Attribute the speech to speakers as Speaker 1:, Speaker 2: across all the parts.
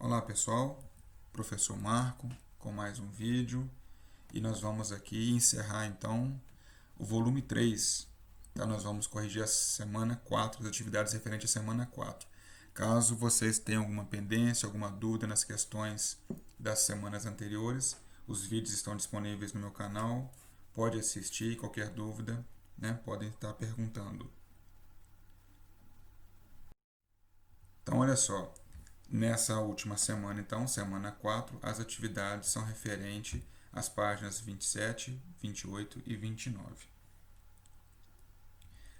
Speaker 1: Olá pessoal, professor Marco com mais um vídeo e nós vamos aqui encerrar então o volume 3. Então nós vamos corrigir a semana 4, as atividades referentes à semana 4. Caso vocês tenham alguma pendência, alguma dúvida nas questões das semanas anteriores, os vídeos estão disponíveis no meu canal, pode assistir, qualquer dúvida, podem estar perguntando. Então olha só, nessa última semana, então, semana 4, as atividades são referentes às páginas 27, 28 e 29.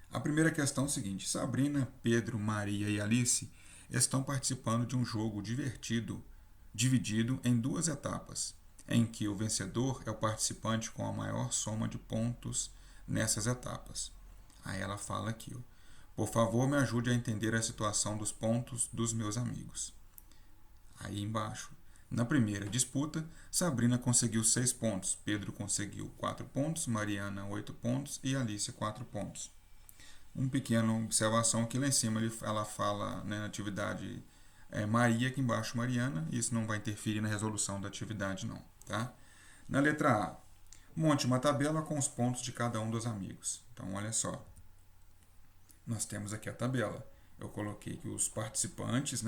Speaker 1: A primeira questão é o seguinte: Sabrina, Pedro, Maria e Alice estão participando de um jogo divertido, dividido em duas etapas, em que o vencedor é o participante com a maior soma de pontos nessas etapas. Aí ela fala aqui, por favor, me ajude a entender a situação dos pontos dos meus amigos. Aí embaixo, na primeira disputa, Sabrina conseguiu 6 pontos, Pedro conseguiu 4 pontos, Mariana 8 pontos e Alice 4 pontos. Uma pequena observação aqui lá em cima, ela fala na atividade Maria, aqui embaixo Mariana, e isso não vai interferir na resolução da atividade não. Tá? Na letra A, monte uma tabela com os pontos de cada um dos amigos. Então, olha só, nós temos aqui a tabela. Eu coloquei aqui os participantes,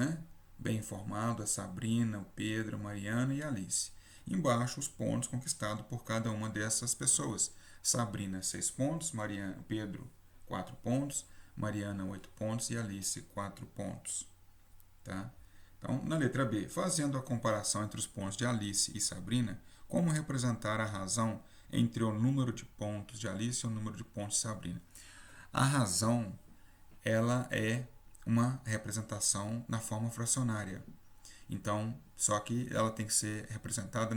Speaker 1: bem informado, a Sabrina, o Pedro, a Mariana e a Alice. Embaixo, os pontos conquistados por cada uma dessas pessoas. Sabrina, 6 pontos, Pedro, 4 pontos, Mariana, 8 pontos e Alice, 4 pontos. Tá? Então, na letra B, fazendo a comparação entre os pontos de Alice e Sabrina, como representar a razão entre o número de pontos de Alice e o número de pontos de Sabrina? A razão, ela é uma representação na forma fracionária. Então, só que ela tem que ser representada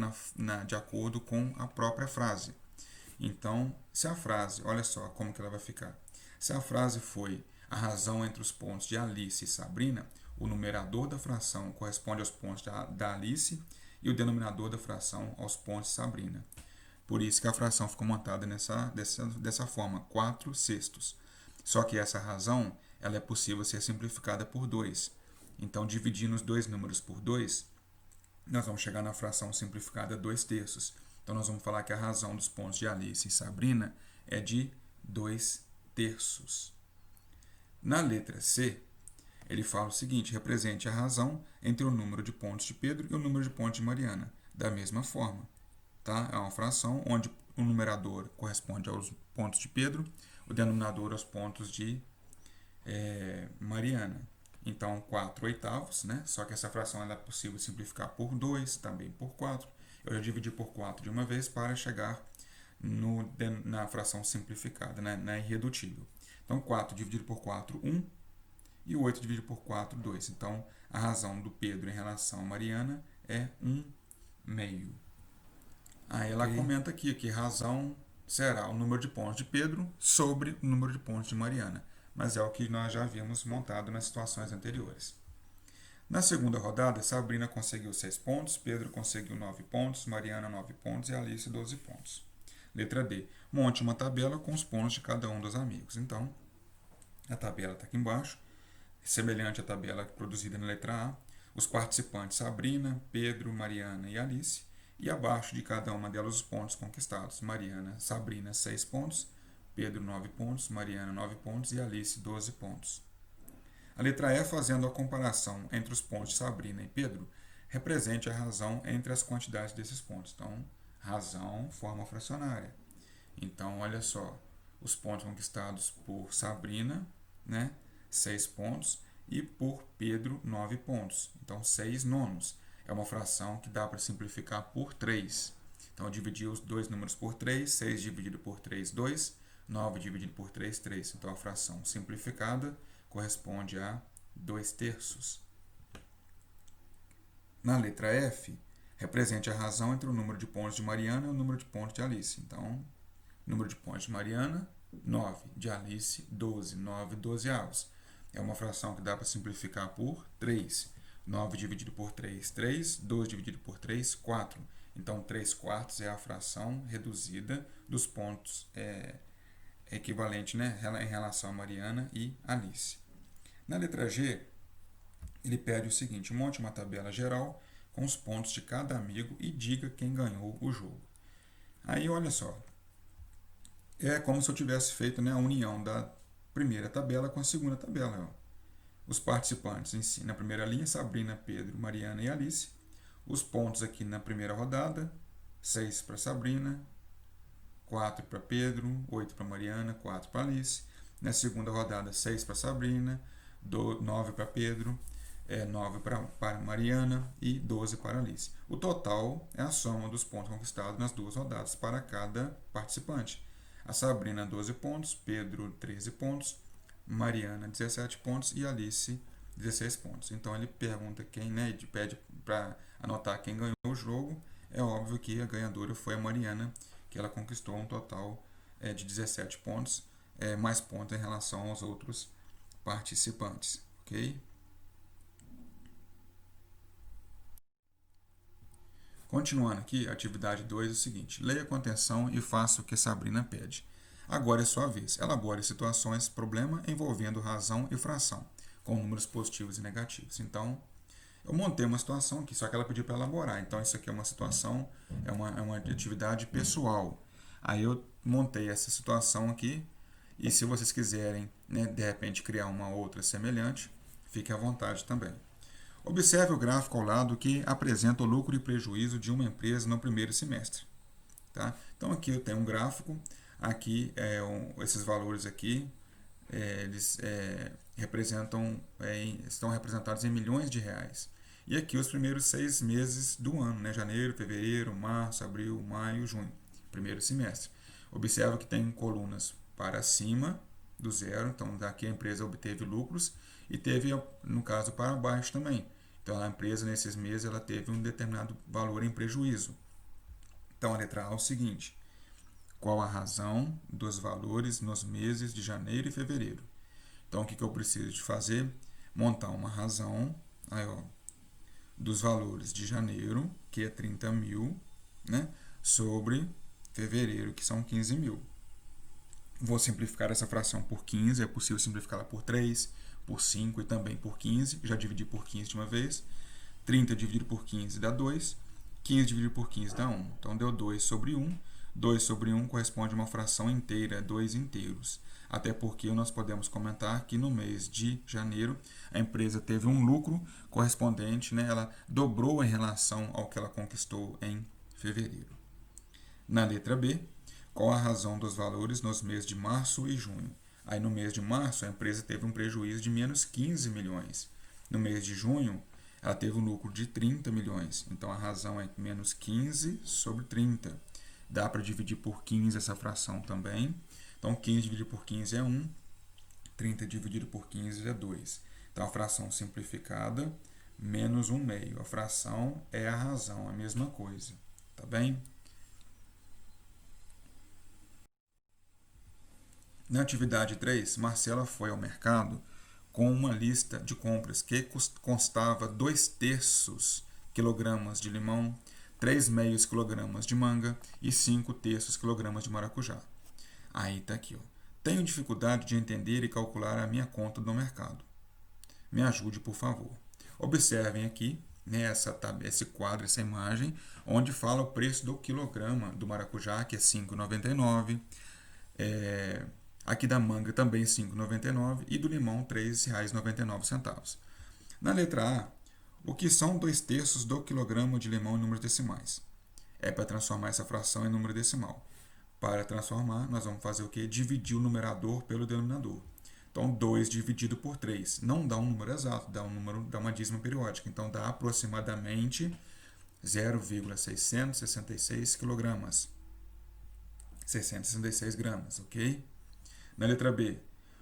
Speaker 1: de acordo com a própria frase. Então, se a frase, olha só como que ela vai ficar. Se a frase foi a razão entre os pontos de Alice e Sabrina, o numerador da fração corresponde aos pontos da Alice e o denominador da fração aos pontos de Sabrina. Por isso que a fração ficou montada dessa forma, 4/6. Só que essa razão ela é possível ser simplificada por 2. Então, dividindo os dois números por 2, nós vamos chegar na fração simplificada 2/3. Então, nós vamos falar que a razão dos pontos de Alice e Sabrina é de 2/3. Na letra C, ele fala o seguinte: represente a razão entre o número de pontos de Pedro e o número de pontos de Mariana. Da mesma forma, tá? É uma fração onde o numerador corresponde aos pontos de Pedro, o denominador aos pontos de Mariana. Então, 4/8, Só que essa fração ela é possível simplificar por 2, também por 4. Eu já dividi por 4 de uma vez para chegar na fração simplificada, na irredutível. Então, 4 dividido por 4, 1. E 8 dividido por 4, 2. Então, a razão do Pedro em relação a Mariana é 1/2. Aí ela comenta aqui que razão será o número de pontos de Pedro sobre o número de pontos de Mariana. Mas é o que nós já havíamos montado nas situações anteriores. Na segunda rodada, Sabrina conseguiu 6 pontos, Pedro conseguiu 9 pontos, Mariana 9 pontos e Alice 12 pontos. Letra D. Monte uma tabela com os pontos de cada um dos amigos. Então, a tabela está aqui embaixo, semelhante à tabela produzida na letra A. Os participantes Sabrina, Pedro, Mariana e Alice. E abaixo de cada uma delas os pontos conquistados. Sabrina 6 pontos, Pedro 9 pontos, Mariana 9 pontos e Alice 12 pontos. A letra E, fazendo a comparação entre os pontos de Sabrina e Pedro, represente a razão entre as quantidades desses pontos. Então, razão, forma fracionária. Então, olha só, os pontos conquistados por Sabrina, 6 pontos, e por Pedro, 9 pontos. Então, 6 nonos. É uma fração que dá para simplificar por 3. Então, eu dividi os dois números por 3, 6 dividido por 3, 2, 9 dividido por 3, 3. Então, a fração simplificada corresponde a 2/3. Na letra F, represente a razão entre o número de pontos de Mariana e o número de pontos de Alice. Então, número de pontos de Mariana, 9. De Alice, 12. 9 12avos. É uma fração que dá para simplificar por 3. 9 dividido por 3, 3. 2 dividido por 3, 4. Então, 3/4 é a fração reduzida dos pontos equivalente em relação a Mariana e Alice. Na letra G, ele pede o seguinte: monte uma tabela geral com os pontos de cada amigo e diga quem ganhou o jogo. Aí, olha só, é como se eu tivesse feito, né, a união da primeira tabela com a segunda tabela. Ó. Os participantes em si, na primeira linha, Sabrina, Pedro, Mariana e Alice. Os pontos aqui na primeira rodada: 6 para Sabrina, 4 para Pedro, 8 para Mariana, 4 para Alice. Na segunda rodada, 6 para Sabrina, 9 para Pedro, 9 para Mariana e 12 para Alice. O total é a soma dos pontos conquistados nas duas rodadas para cada participante. A Sabrina, 12 pontos, Pedro, 13 pontos, Mariana, 17 pontos e Alice, 16 pontos. Então ele pergunta quem, né, ele pede para anotar quem ganhou o jogo. É óbvio que a ganhadora foi a Mariana, que ela conquistou um total de 17 pontos, mais pontos em relação aos outros participantes, ok? Continuando aqui, atividade 2 é o seguinte: leia com atenção e faça o que Sabrina pede. Agora é sua vez. Elabore situações, problema envolvendo razão e fração, com números positivos e negativos. Então, eu montei uma situação aqui, só que ela pediu para elaborar. Então, isso aqui é uma situação, é uma atividade pessoal. Aí eu montei essa situação aqui, e se vocês quiserem, né, de repente, criar uma outra semelhante, fique à vontade também. Observe o gráfico ao lado que apresenta o lucro e prejuízo de uma empresa no primeiro semestre. Tá? Então aqui eu tenho um gráfico, aqui esses valores aqui, eles estão representados em milhões de reais. E aqui os primeiros 6 meses do ano, né? Janeiro, fevereiro, março, abril, maio, junho, primeiro semestre. Observe que tem colunas para cima do zero, então daqui a empresa obteve lucros e teve, no caso, para baixo também. Então a empresa nesses meses ela teve um determinado valor em prejuízo. Então a letra A é o seguinte: qual a razão dos valores nos meses de janeiro e fevereiro? Então o que eu preciso de fazer? Montar uma razão aí, ó, dos valores de janeiro, que é 30 mil, né, sobre fevereiro, que são 15 mil. Vou simplificar essa fração por 15, é possível simplificá-la por 3, por 5 e também por 15. Já dividi por 15 de uma vez. 30 dividido por 15 dá 2. 15 dividido por 15 dá 1. Então deu 2 sobre 1. 2 sobre 1 corresponde a uma fração inteira, 2 inteiros. Até porque nós podemos comentar que no mês de janeiro a empresa teve um lucro correspondente, né, ela dobrou em relação ao que ela conquistou em fevereiro. Na letra B, qual a razão dos valores nos meses de março e junho? Aí no mês de março a empresa teve um prejuízo de menos 15 milhões. No mês de junho ela teve um lucro de 30 milhões. Então a razão é menos 15 sobre 30. Dá para dividir por 15 essa fração também. Então 15 dividido por 15 é 1. 30 dividido por 15 é 2. Então a fração simplificada, menos 1 meio. A fração é a razão, a mesma coisa. Tá bem? Na atividade 3, Marcela foi ao mercado com uma lista de compras que constava 2/3 kg de limão, 3 meios kg de manga e 5/3 kg de maracujá. Aí está aqui, ó. Tenho dificuldade de entender e calcular a minha conta do mercado. Me ajude, por favor. Observem aqui, né, esse quadro, essa imagem, onde fala o preço do quilograma do maracujá, que é R$ 5,99. Aqui da manga também R$ 5,99 e do limão R$ 3,99. Na letra A, o que são 2/3 do quilograma de limão em números decimais? É para transformar essa fração em número decimal. Para transformar, nós vamos fazer o quê? Dividir o numerador pelo denominador. Então, 2 dividido por 3 não dá um número exato, dá uma dízima periódica. Então, dá aproximadamente 0,666 kg. 666 gramas, ok? Na letra B,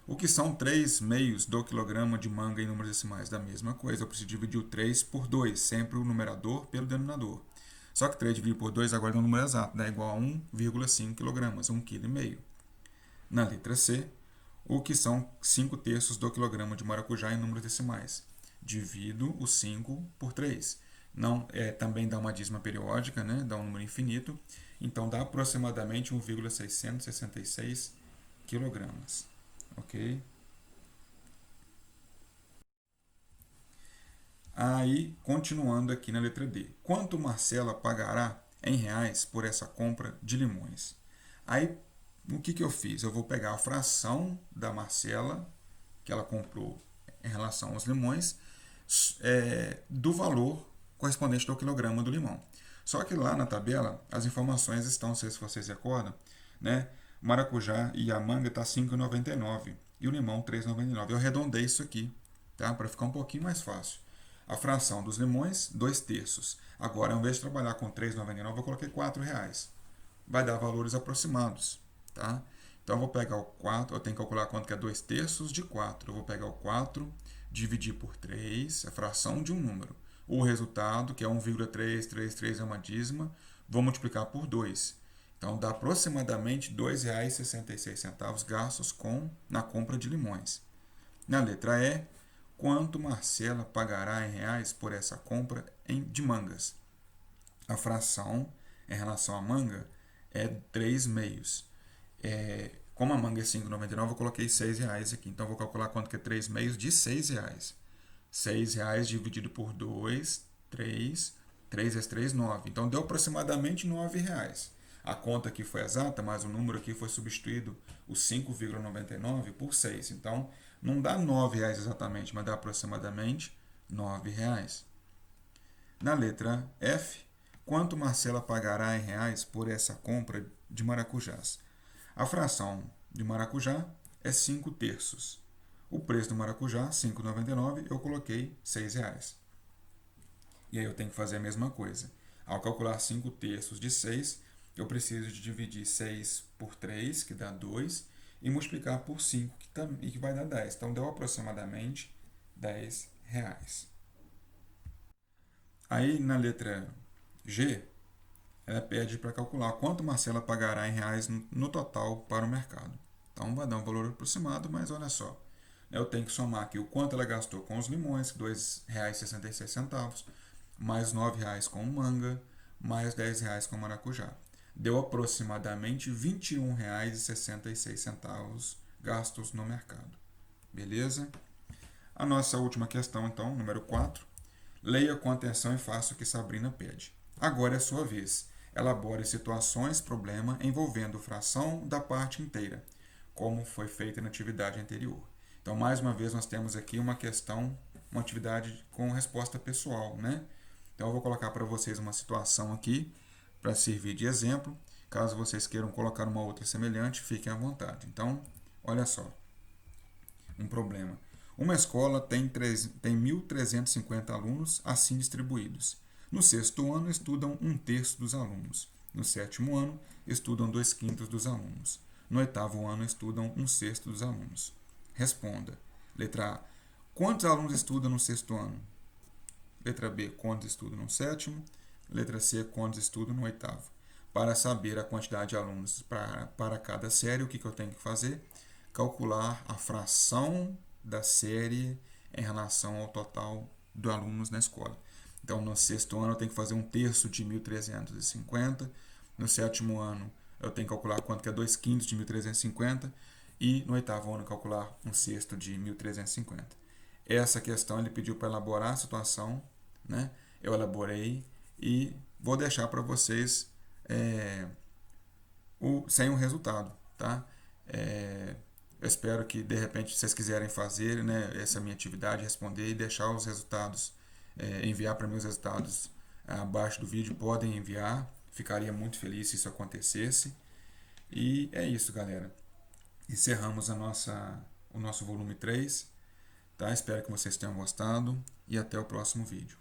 Speaker 1: o que são 3 meios do quilograma de manga em números decimais? Da mesma coisa, eu preciso dividir o 3 por 2, sempre o numerador pelo denominador. Só que 3 dividido por 2 agora é um número exato, dá igual a 1,5 kg, 1,5 kg. Na letra C, o que são 5/3 do quilograma de maracujá em números decimais? Divido o 5 por 3. Não, também dá uma dízima periódica, né? Dá um número infinito. Então dá aproximadamente 1,666 kg. Ok? Aí, continuando aqui na letra D. Quanto Marcela pagará em reais por essa compra de limões? Aí, o que eu fiz? Eu vou pegar a fração da Marcela, que ela comprou em relação aos limões, do valor correspondente ao quilograma do limão. Só que lá na tabela, as informações estão, não sei se vocês recordam, né? O maracujá e a manga está R$ 5,99 e o limão R$ 3,99. Eu arredondei isso aqui, tá? Para ficar um pouquinho mais fácil. A fração dos limões, 2/3. Agora, ao invés de trabalhar com R$ 3,99, eu coloquei R$ reais. Vai dar valores aproximados, tá? Então, eu vou pegar o 4, eu tenho que calcular quanto que é 2/3 de 4. Eu vou pegar o 4, dividir por 3, a fração de um número. O resultado, que é 1,333, é uma dízima, vou multiplicar por 2. Então, dá aproximadamente R$ 2,66 gastos na compra de limões. Na letra E, quanto Marcela pagará em reais por essa compra de mangas? A fração em relação à manga é 3 meios. Como a manga é 5,99, eu coloquei R$ 6 aqui. Então, vou calcular quanto que é 3 meios de R$ 6. R$ 6 dividido por 2, 3. 3 vezes 3, 9. Então, deu aproximadamente R$ 9. A conta aqui foi exata, mas o número aqui foi substituído, o 5,99 por 6. Então, não dá R$ 9 exatamente, mas dá aproximadamente R$ 9. Na letra F, quanto Marcela pagará em reais por essa compra de maracujás? A fração de maracujá é 5/3. O preço do maracujá, R$ 5,99, eu coloquei R$ 6. E aí eu tenho que fazer a mesma coisa. Ao calcular 5/3 de 6, eu preciso de dividir 6 por 3, que dá 2, e multiplicar por 5, que vai dar 10. Então, deu aproximadamente R$ 10. Aí, na letra G, ela pede para calcular quanto Marcela pagará em reais no total para o mercado. Então, vai dar um valor aproximado, mas olha só. Eu tenho que somar aqui o quanto ela gastou com os limões, R$ 2,66, mais R$ 9 com manga, mais R$ 10 com maracujá. Deu aproximadamente R$ 21,66 gastos no mercado. Beleza? A nossa última questão, então, número 4. Leia com atenção e faça o que Sabrina pede. Agora é a sua vez. Elabore situações, problema envolvendo fração da parte inteira, como foi feito na atividade anterior. Então, mais uma vez, nós temos aqui uma questão, uma atividade com resposta pessoal, né? Então, eu vou colocar para vocês uma situação aqui para servir de exemplo. Caso vocês queiram colocar uma outra semelhante, fiquem à vontade. Então, olha só, um problema. Uma escola tem 1.350 alunos assim distribuídos. No sexto ano, estudam 1/3 dos alunos. No sétimo ano, estudam 2/5 dos alunos. No oitavo ano, estudam 1/6 dos alunos. Responda. Letra A. Quantos alunos estudam no sexto ano? Letra B. Quantos estudam no sétimo? Letra C. Quantos estudam no oitavo? Para saber a quantidade de alunos para cada série, o que eu tenho que fazer? Calcular a fração da série em relação ao total de alunos na escola. Então, no sexto ano, eu tenho que fazer 1/3 de 1.350. No sétimo ano, eu tenho que calcular quanto que é 2/5 de 1.350. E no oitavo ano, calcular 1/6 de 1.350. Essa questão ele pediu para elaborar a situação, né? Eu elaborei e vou deixar para vocês sem o resultado, tá? Eu espero que de repente vocês quiserem fazer, né, essa minha atividade, responder e deixar os resultados, enviar para mim os resultados abaixo do vídeo, podem enviar. Ficaria muito feliz se isso acontecesse. E é isso, galera. Encerramos o nosso volume 3. Tá? Espero que vocês tenham gostado e até o próximo vídeo.